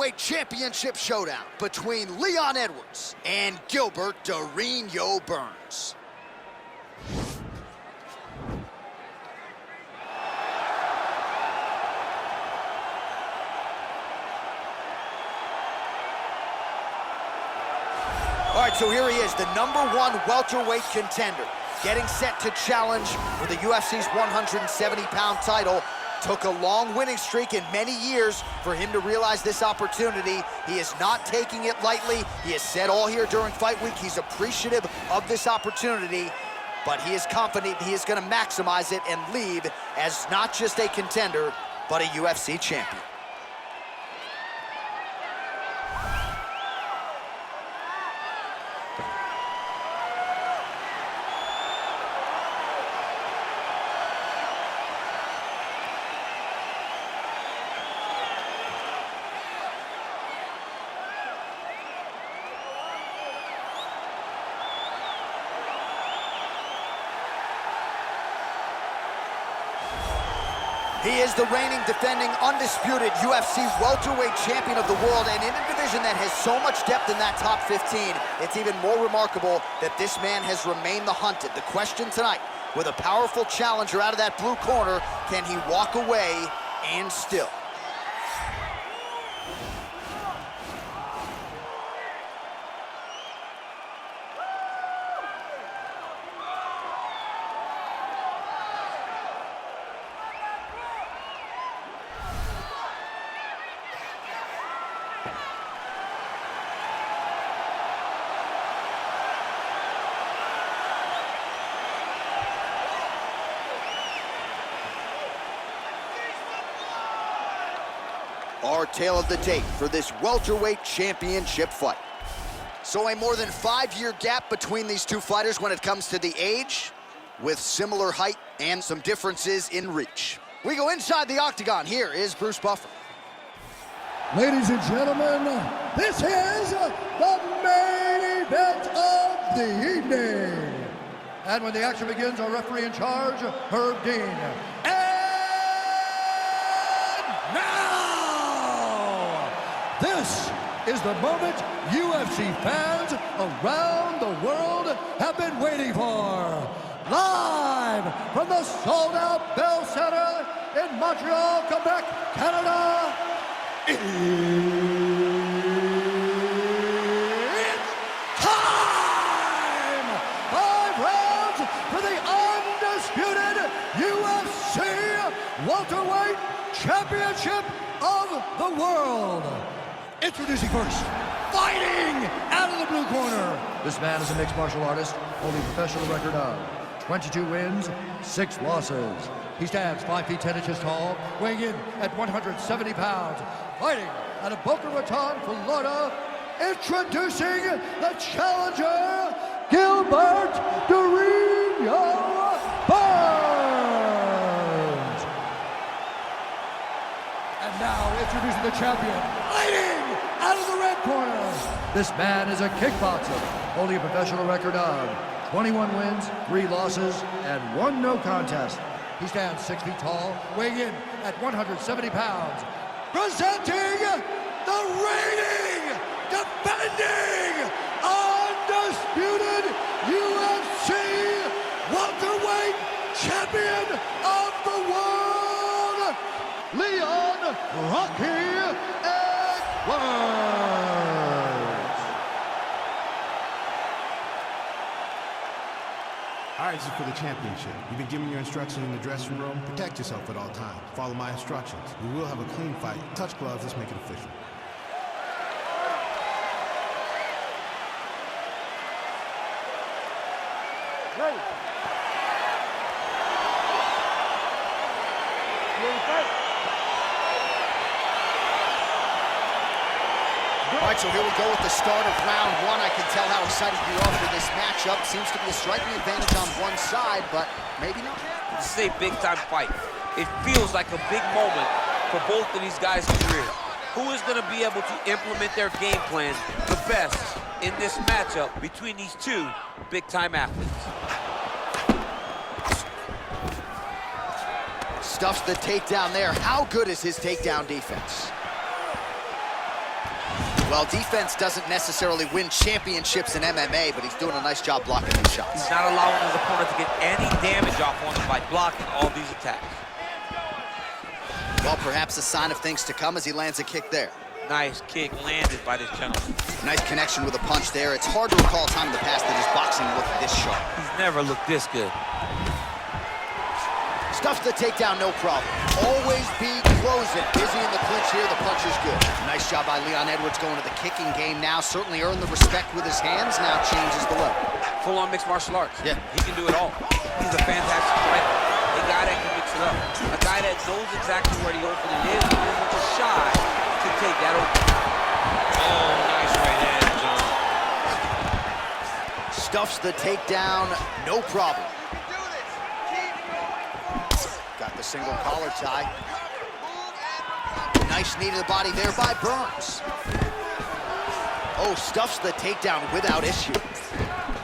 Welterweight Championship showdown between Leon Edwards and Gilbert Dorino Burns. All right, so here he is, the #1 welterweight contender, getting set to challenge for the UFC's 170-pound title. Took a long winning streak in many years for him to realize this opportunity. He is not taking it lightly. He has said all here during fight week he's appreciative of this opportunity, but he is confident he is going to maximize it and leave as not just a contender, but a UFC champion. He is the reigning, defending, undisputed UFC welterweight champion of the world, and in a division that has so much depth in that top 15, it's even more remarkable that this man has remained the hunted. The question tonight, with a powerful challenger out of that blue corner, can he walk away and still? Our tale of the tape for this welterweight championship fight. So a more than 5-year gap between these two fighters when it comes to the age, with similar height and some differences in reach. We go inside the octagon. Here is Bruce Buffer. Ladies and gentlemen, this is the main event of the evening. And when the action begins, our referee in charge, Herb Dean. This is the moment UFC fans around the world have been waiting for. Live from the sold-out Bell Center in Montreal, Quebec, Canada, it's time! 5 rounds for the undisputed UFC welterweight championship of the world. Introducing first, fighting out of the blue corner. This man is a mixed martial artist, holding a professional record of 22 wins, 6 losses. He stands 5 feet 10 inches tall, weighing in at 170 pounds. Fighting out of Boca Raton, Florida, introducing the challenger, Gilbert Dorino Burns. And now introducing the champion, fighting out of the red corner. This man is a kickboxer, holding a professional record of 21 wins, 3 losses, and 1 no contest. He stands 6 feet tall, weighing in at 170 pounds. Presenting the reigning, defending, undisputed UFC welterweight champion of the world, Leon Rocky EdQwards. All right, this is for the championship. You've been given your instructions in the dressing room. Protect yourself at all times. Follow my instructions. We will have a clean fight. Touch gloves. Let's make it official. Ready. All right, so here we go with the start of round 1. I can tell how excited you are for this matchup. Seems to be a striking advantage on one side, but maybe not. This is a big-time fight. It feels like a big moment for both of these guys' careers. Who is going to be able to implement their game plan the best in this matchup between these two big-time athletes? Stuffs the takedown there. How good is his takedown defense? Well, defense doesn't necessarily win championships in MMA, but he's doing a nice job blocking these shots. He's not allowing his opponent to get any damage off on him by blocking all these attacks. Well, perhaps a sign of things to come as he lands a kick there. Nice kick landed by this gentleman. Nice connection with a punch there. It's hard to recall a time in the past that his boxing looked this sharp. He's never looked this good. Stuffs the takedown, no problem. Always be closing. Busy in the clinch here, the punch is good. Nice job by Leon Edwards going to the kicking game now. Certainly earned the respect with his hands, now changes the level. Full-on mixed martial arts. Yeah. He can do it all. He's a fantastic fighter. A guy that can mix it up. A guy that knows exactly where the opening is and isn't just shy to take that opening. Oh, nice right hand, John. Stuffs the takedown, no problem. Got the single collar tie. Nice knee to the body there by Burns. Oh, stuffs the takedown without issue.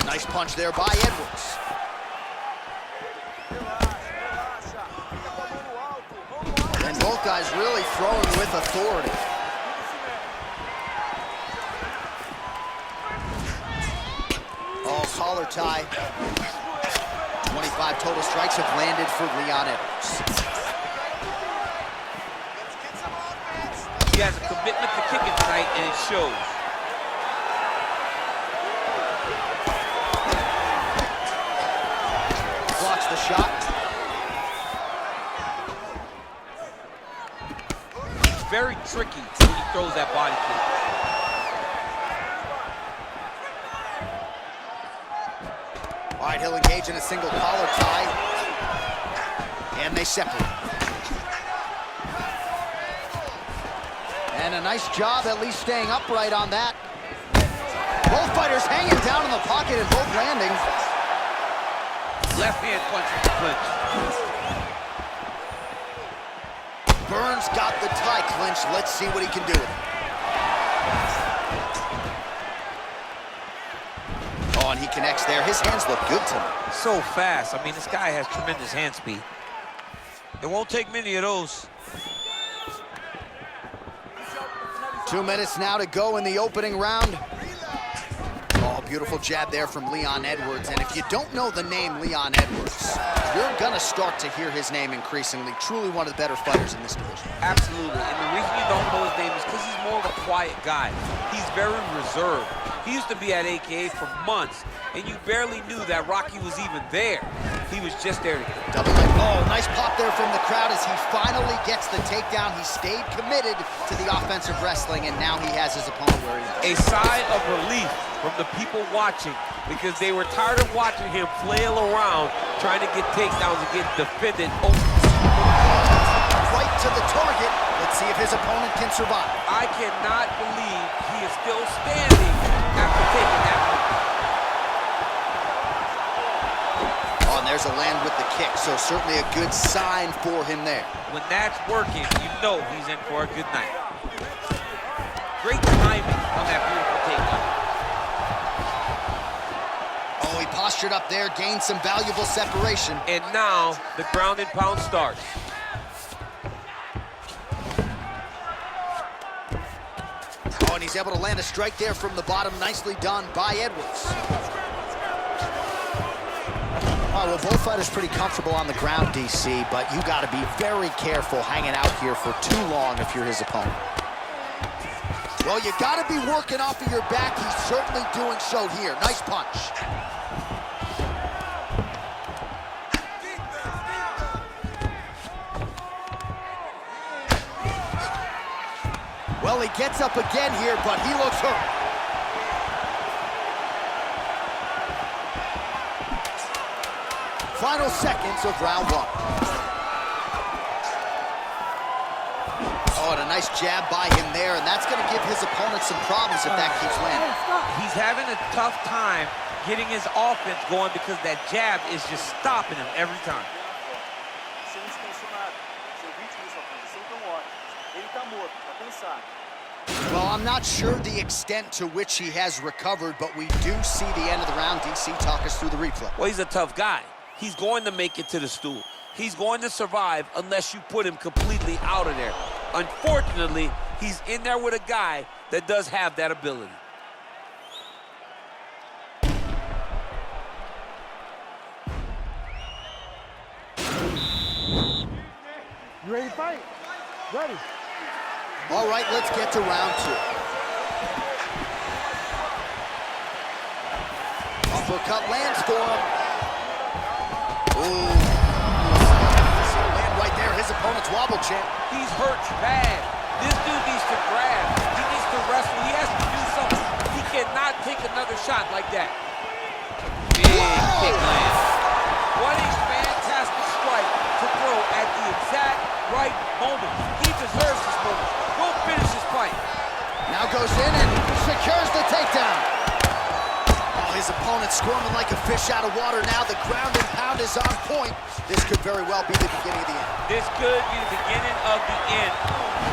Nice punch there by Edwards. And both guys really throwing with authority. Oh, collar tie. 25 total strikes have landed for Leon Edwards. He has a commitment to kicking tonight, and it shows. Blocks the shot. He's very tricky when he throws that body kick. All right, he'll engage in a single collar tie. And they separate. And a nice job at least staying upright on that. Both fighters hanging down in the pocket and both landing. Left hand punch in the clinch. Burns got the tie clinch. Let's see what he can do with it. Oh, and he connects there. His hands look good to me. So fast. I mean, this guy has tremendous hand speed. It won't take many of those. 2 minutes now to go in the opening round. Oh, beautiful jab there from Leon Edwards. And if you don't know the name Leon Edwards, you're gonna start to hear his name increasingly. Truly one of the better fighters in this division. Absolutely. And the reason you don't know his name is because he's more of a quiet guy. He's very reserved. He used to be at AKA for months, and you barely knew that Rocky was even there. He was just there to get Double leg. Oh, nice pop there from the crowd as he finally gets the takedown. He stayed committed to the offensive wrestling, and now he has his opponent where he is. a sigh of relief from the people watching because they were tired of watching him flail around trying to get takedowns and get defended. Right to the target. Let's see if his opponent can survive. I cannot believe he is still standing after taking that move. Oh, and there's a land with the kick, so certainly a good sign for him there. When that's working, you know he's in for a good night. Great timing on that beautiful takedown. Oh, he postured up there, gained some valuable separation. And now the ground and pound starts. Oh, and he's able to land a strike there from the bottom. Nicely done by Edwards. Oh, well, both fighters pretty comfortable on the ground, DC, but you got to be very careful hanging out here for too long if you're his opponent. Well, you got to be working off of your back. He's certainly doing so here. Nice punch. Well, he gets up again here, but he looks hurt. Final seconds of round one. Oh, and a nice jab by him there, and that's going to give his opponent some problems if that keeps landing. He's having a tough time getting his offense going because that jab is just stopping him every time. Well, I'm not sure the extent to which he has recovered, but we do see the end of the round. DC, talk us through the replay. Well, he's a tough guy. He's going to make it to the stool. He's going to survive unless you put him completely out of there. Unfortunately, he's in there with a guy that does have that ability. You ready to fight? Ready. All right, let's get to round 2. Uppercut lands for him. Ooh. Man right there, his opponent's wobble, champ. He's hurt bad. This dude needs to grab. He needs to wrestle. He has to do something. He cannot take another shot like that. Big kick lands. What a fantastic strike to throw at the exact right moment. He deserves this moment. Go finish his fight. Now goes in and secures the takedown. Oh, his opponent's squirming like a fish out of water now. The ground and pound is on point. This could very well be the beginning of the end. This could be the beginning of the end.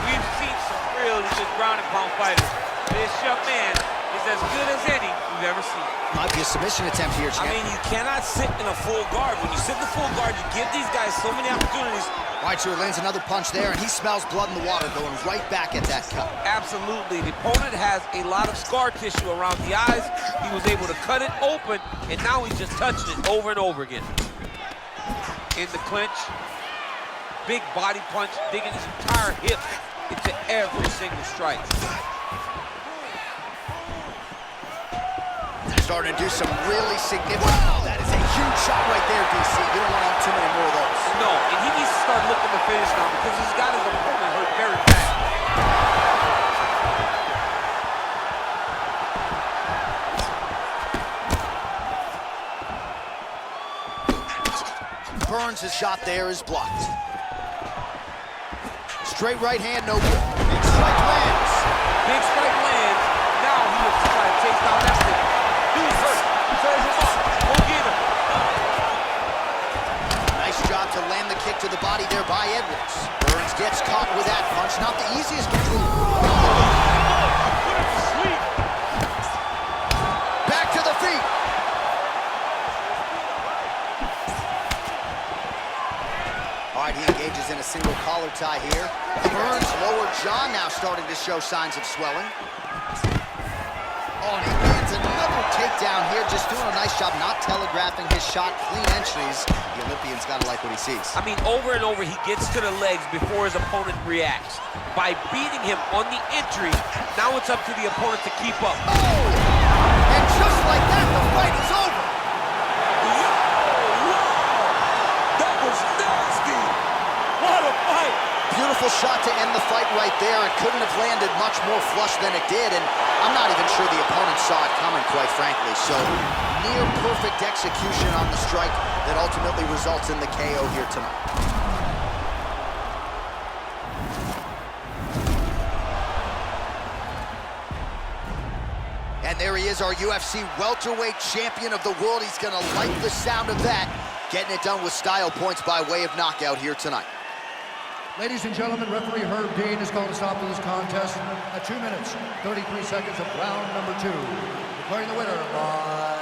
We've seen some really good ground and pound fighters. This young man is as good as any we've ever seen. Might be a submission attempt here, champ. I mean, you cannot sit in a full guard. When you sit in the full guard, you give these guys so many opportunities. All right, so he lands another punch there, and he smells blood in the water, going right back at that cut. Absolutely. The opponent has a lot of scar tissue around the eyes. He was able to cut it open, and now he's just touching it over and over again. In the clinch, big body punch, digging his entire hip into every single strike. Starting to do some really significant... Wow, that is a huge shot right there, DC. You don't want to have too many more of those. No, and he needs to start looking to finish now because he's got his opponent hurt very bad. Burns' shot there is blocked. Straight right hand, no good. Big strike lands. Big strike lands. Now he looks to try to chase down that stick. Dude's hurt. Serve him up. Go get him. Nice job to land the kick to the body there by Edwards. Burns gets caught with that punch. Not the easiest to do. Put him to sleep. Back to the feet. All right, he engages in a single collar tie here. Burns' lower jaw now starting to show signs of swelling. Oh, and he lands another takedown here, just doing a nice job not telegraphing his shot. Clean entries. The Olympian's got to like what he sees. I mean, over and over, he gets to the legs before his opponent reacts. By beating him on the entry, now it's up to the opponent to keep up. Oh! And just like that, the fight is over. That was nasty. What a fight. Beautiful shot to end the fight right there. It couldn't have landed much more flush than it did, and I'm not even sure the opponent saw it coming, quite frankly. So, near perfect execution on the strike that ultimately results in the KO here tonight. And there he is, our UFC welterweight champion of the world. He's gonna like the sound of that. Getting it done with style points by way of knockout here tonight. Ladies and gentlemen, referee Herb Dean has called a stop to this contest at 2 minutes, 33 seconds of round number 2. Declaring the winner by